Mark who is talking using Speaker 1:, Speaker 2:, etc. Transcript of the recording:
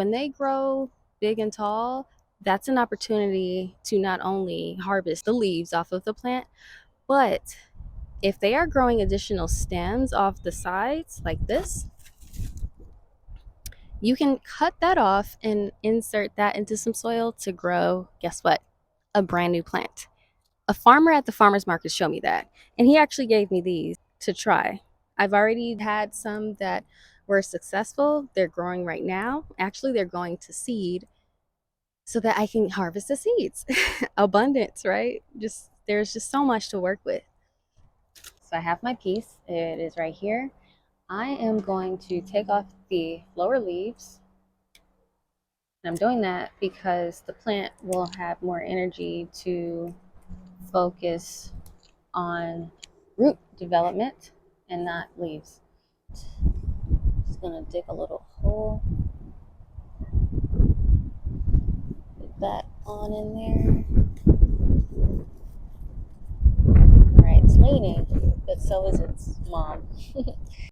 Speaker 1: When they grow big and tall, that's an opportunity to not only harvest the leaves off of the plant, but if they are growing additional stems off the sides like this, you can cut that off and insert that into some soil to grow, guess what? A brand new plant. A farmer at the farmer's market showed me that, and he actually gave me these to try. I've already had some that were successful. They're growing right now. Actually, they're going to seed so that I can harvest the seeds. Abundance, right? Just there's just so much to work with. So I have my piece. It is right here. I am going to take off the lower leaves. And I'm doing that because the plant will have more energy to focus on root development and not leaves. Just gonna dig a little hole, put that on in there. All right, it's leaning, but so is its mom.